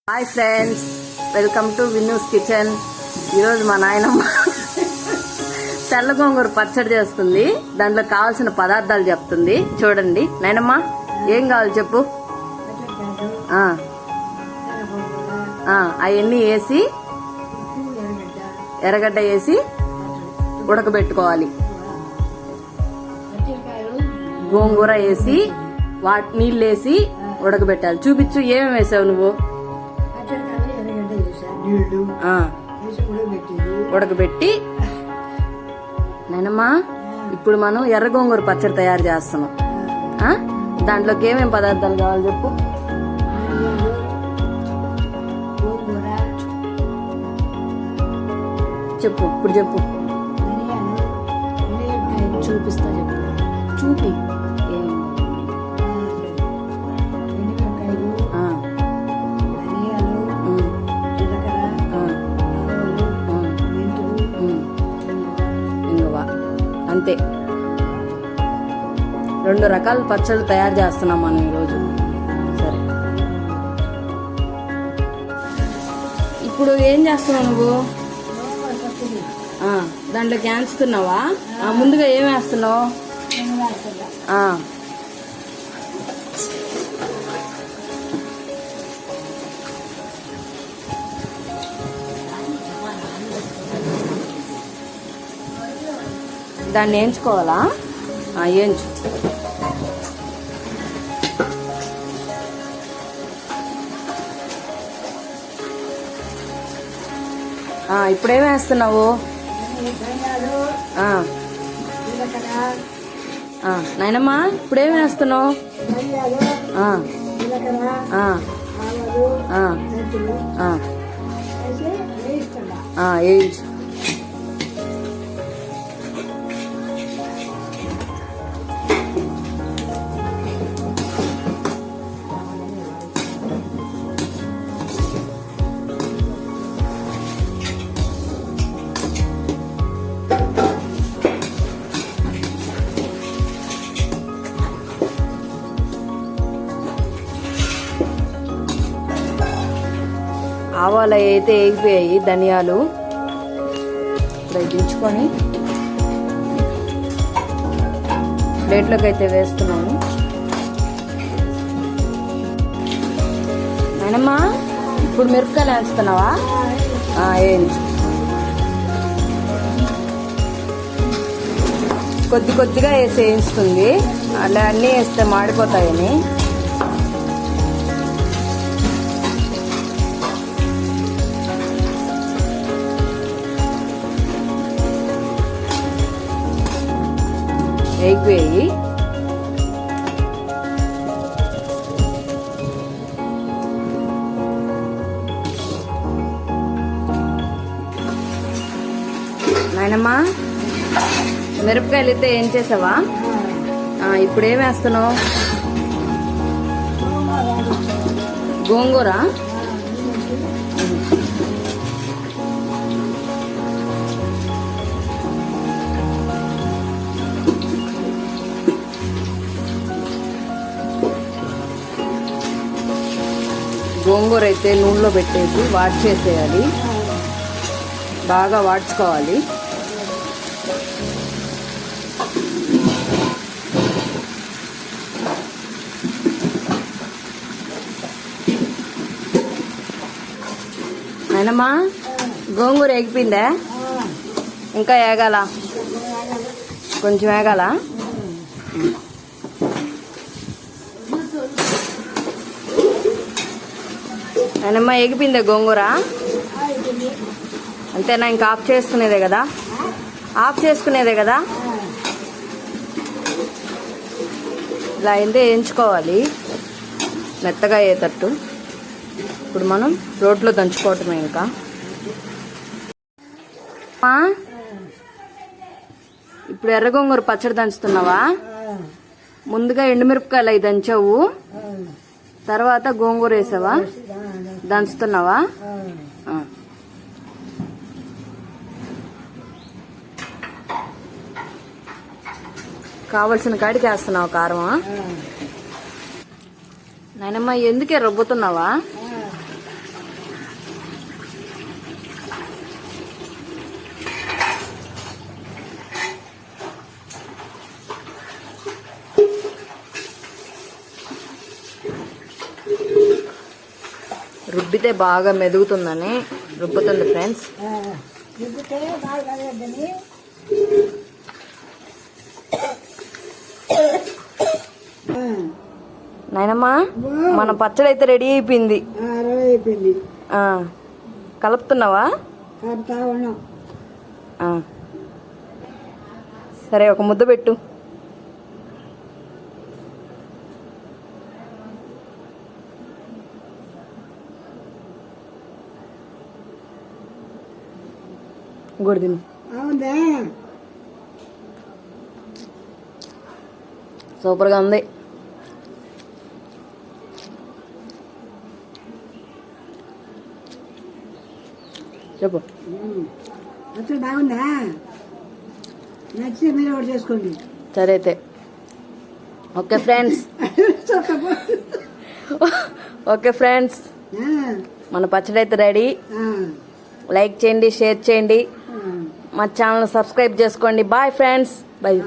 Hi friends, welcome to Vinnu's kitchen. ఈరోజు మా నాయనమ్మ తెల్ల గోంగూర పచ్చడి చేస్తుంది. దాంట్లో కావాల్సిన పదార్థాలు చెప్తుంది. చూడండి నాయనమ్మ, ఏం కావాలి చెప్పు. అవన్నీ వేసి ఎర్రగడ్డ వేసి ఉడకబెట్టుకోవాలి. గోంగూర వేసి నీళ్ళు వేసి ఉడకబెట్టాలి. చూపించు, ఏమేమి వేసావు నువ్వు. ఉడకబెట్టి నాయనమ్మా, ఇప్పుడు మనం ఎర్ర గోంగూర పచ్చడి తయారు చేస్తున్నాం. దాంట్లోకి ఏమేమి పదార్థాలు కావాలి చెప్పు. చెప్పు, ఇప్పుడు చెప్పు. చూపిస్తా, చెప్పు. చూపి. అంతే, 2 రకాల పచ్చళ్ళు తయారు చేస్తున్నాం మనం ఈరోజు. సరే, ఇప్పుడు ఏం చేస్తున్నావు నువ్వు. దాంట్లోకి వేస్తున్నావా. ముందుగా ఏం వేస్తున్నావు. దాన్ని వేయించుకోవాలా. వేయించు. ఇప్పుడేం వేస్తున్నావు. నాయనమ్మా, ఇప్పుడేం వేస్తున్నావు. వేయించు. ఆవాలు అయితే వేగిపోయాయి, ధనియాలు ఇప్పుడు దించుకొని ప్లేట్లోకి అయితే వేస్తున్నాము. నాయనమ్మా, ఇప్పుడు మిరపకాయలు వేస్తున్నావా. వేయించు. కొద్ది కొద్దిగా వేసి వేయిస్తుంది, అలా అన్నీ వేస్తే మాడిపోతాయని. వేగిపోయి నాయనమ్మా, మిరపకాయలు అయితే ఏం చేసావా. ఇప్పుడు ఏం వేస్తున్నావు. గోంగూర. గోంగూర అయితే నూనెలో పెట్టేసి వాష్ చేసేయాలి. బాగా వాడ్చుకోవాలి. నాయనమ్మా, గోంగూర ఎగిపోయిందా. ఇంకా వేగాల, కొంచెం వేగాల. నాయనమ్మ, ఎగిపోయిందా గోంగూర. అంతేనా, ఇంకా ఆఫ్ చేసుకునేదే కదా. ఇలా అయితే వేయించుకోవాలి, మెత్తగా అయ్యేటట్టు. ఇప్పుడు మనం రోట్లో దంచుకోవటమే. ఇంకా ఇప్పుడు ఎర్ర గోంగూర పచ్చడి దంచుతున్నావా. ముందుగా ఎండుమిరపకాయలు అవి దంచావు, తర్వాత గోంగూర వేసావా, దంచుతున్నావా. కావలసిన కాడికి వేస్తున్నావా కారమా. నాయనమ్మ, ఎందుకే రుబ్బుతున్నావా. రుబ్బితే బాగా మెదుగుతుందని రుబ్బుతుంది ఫ్రెండ్స్. నాయనమ్మా మన పచ్చడి అయితే రెడీ అయిపోయింది. కలుపుతున్నావా? సరే ఒక ముద్ద పెట్టు. గుడిదిని సూపర్గా ఉంది. చెప్పు. బాగుందా? నచ్చితే మీరు ఒకటి చేసుకోండి. సరే అయితే ఓకే ఫ్రెండ్స్. ఓకే ఫ్రెండ్స్, మన పచ్చడి అయితే రెడీ. లైక్ చేయండి, షేర్ చేయండి, మా ఛానల్ సబ్స్క్రైబ్ చేసుకోండి. Bye friends. బాయ్.